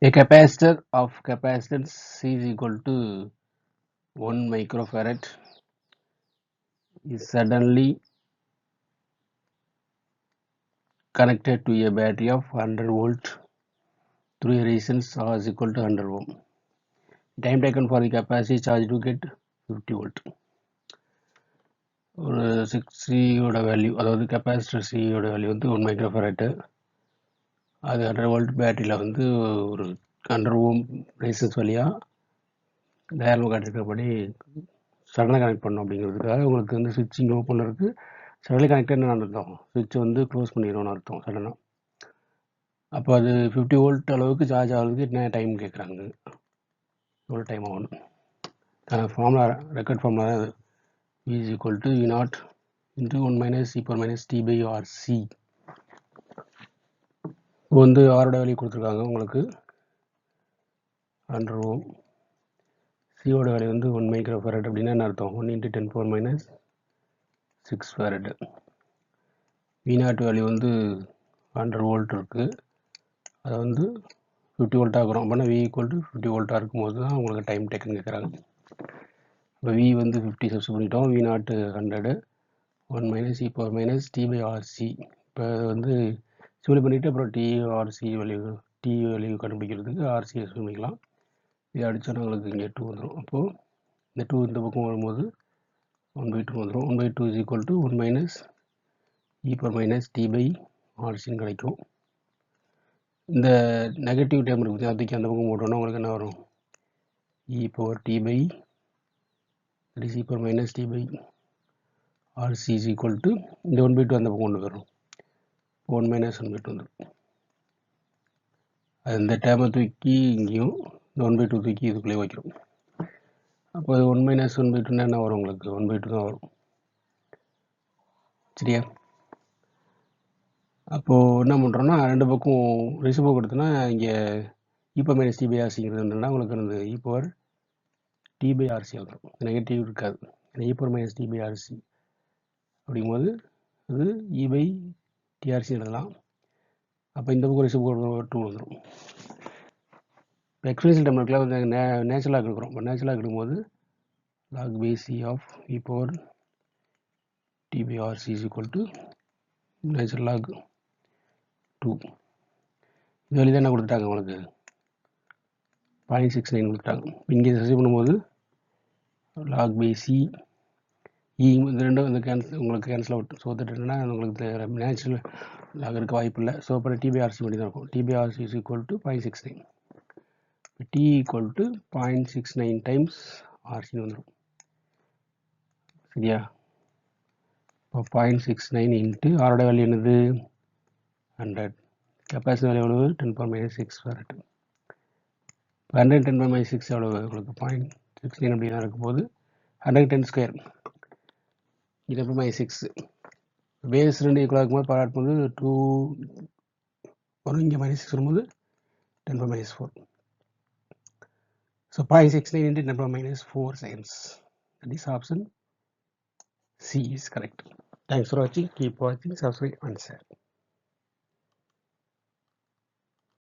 A capacitor of capacitance C is equal to 1 microfarad is suddenly connected to a battery of 100 volt through a resistance R is equal to 100 ohm. Time taken for the capacity charge to get 50 volt. ஒரு 6C ஓட value, அதாவது capacitor C ஓட value வந்து 1 microfarad. அது 100 volt பேட்டரியில் வந்து ஒரு 100 ohm resistance வழியாக டயக்ராம் காட்டியிருக்கிறபடி சடனாக கனெக்ட் பண்ணணும் அப்படிங்கிறதுக்காக உங்களுக்கு வந்து சுவிட்சிங் ஓப்பனில் இருக்குது. சடனாக கனெக்டட்னு அர்த்தம், சுவிட்சை வந்து க்ளோஸ் பண்ணிடணும்னு அர்த்தம் சடனாக. அப்போ அது 50 வோல்ட் அளவுக்கு சார்ஜ் ஆகிறதுக்கு என்ன டைம் கேட்குறாங்க, எவ்வளோ டைம் ஆகணும். ஃபார்முலா ரெக்கார்ட் ஃபார்முலா தான் V is equal to V naught into 1 minus e power minus t by RC. இப்போ வந்து ஆரோட வேல்யூ கொடுத்துருக்காங்க உங்களுக்கு 100 ஓம், சியோட வேல்யூ வந்து 1 மைக்ரோ ஃபேரட். அப்படின்னா என்ன அர்த்தம், 1 into 10 power minus 6 farad. V naught value வந்து 100 வோல்ட் இருக்குது, அதை வந்து 50 வோல்ட்டாக இருக்கிறோம். அப்படின்னா V equal to 50 வோல்ட்டாக இருக்கும்போது தான் உங்களுக்கு டைம் டேக்குன்னு கேட்குறாங்க. இப்போ V வந்து 50 சப்ஸ்ட் பண்ணிட்டோம், V naught 100, 1 minus e power minus t by RC. இப்போ வந்து சிம்பிள் பண்ணிவிட்டு அப்புறம் டி வேல்யூ கண்டுபிடிக்கிறதுக்கு RC யூஸ் பண்ணிக்கலாம். இதை அடித்தோன்னா உங்களுக்கு இங்கே 2 வந்துடும். அப்போது இந்த 2 இந்த பக்கம் வரும்போது 1/2 வந்துடும். 1/2 is equal to 1 minus e power minus t by RCன்னு கிடைக்கும். இந்த நெகட்டிவ் டேர்ம் இருக்குது, அதுக்கு அந்த பக்கம் போட்டோன்னா உங்களுக்கு என்ன வரும், e power t by e power minus t by RC is equal to இந்த 1/2 அந்த பக்கம் கொண்டு வரும், 1 minus 1/2 வந்துடும். அது இந்த டேர்மை தூக்கி இங்கேயும் இந்த 1/2 தூக்கி இதுக்குள்ளே வைக்கிறோம். அப்போ அது 1 minus 1/2 என்ன வரும், உங்களுக்கு 1/2 தான் வரும். சரியா? அப்போது என்ன பண்ணுறோன்னா, ரெண்டு பக்கம் ரெசிபோ கொடுத்தோன்னா இங்கே e power minus t by RCங்கிறது என்னென்னா உங்களுக்கு வந்து e power t by RC வந்துடும். நெகட்டிவ் இருக்காது, e power minus t by RC அப்படிங்கும்போது அது e by TRC எழுதலாம். அப்போ இந்த பக்கம் ரெசிபோ 2 வந்துடும். இப்போ எக்ஸ்பென்ஷியல் டெர்மினலுக்குலாம் வந்து நேச்சுரலாக எடுக்கிறோம். இப்போ நேச்சுரலாக எடுக்கும்போது log by C of e power t by RC is equal to natural log 2. இது வழி தான் என்ன கொடுத்துட்டாங்க உங்களுக்கு, 0.69 கொடுத்துட்டாங்க. இங்கே ரெசிவ் பண்ணும்போது log by C E இது ரெண்டும் வந்து உங்களுக்கு கேன்சல் அவுட். ஸோ தட் என்னன்னா உங்களுக்கு நேச்சுரல் லாக் இருக்க வாய்ப்பு இல்லை. ஸோ அப்புறம் TBRC மட்டும் தான் இருக்கும். TBRC is equal to 0.69. T equal to 0.69 times RC வந்துடும். சரியா? இப்போ 0.69 இன்ட்டு ஆரோட வேல்யூ என்னது 100, கெப்பாசிட்டி வேல்யூ எவ்வளவு 10 power minus 6 farad. 100 10 power minus 6 எவ்வளவு உங்களுக்கு 0.69 அப்படி தான் இருக்கும்போது 110 ஸ்கொயர், இது 10 minus 6 பேஸ் 2 ஈக்குவலாக இருக்கும்போது பவர் போது 2 வரும், இங்கே -6 வரும்போது 10 power minus 4. So 0.69 into 10 power minus 4 seconds. That is option C is correct. Thanks for watching. Keep watching, subscribe and share.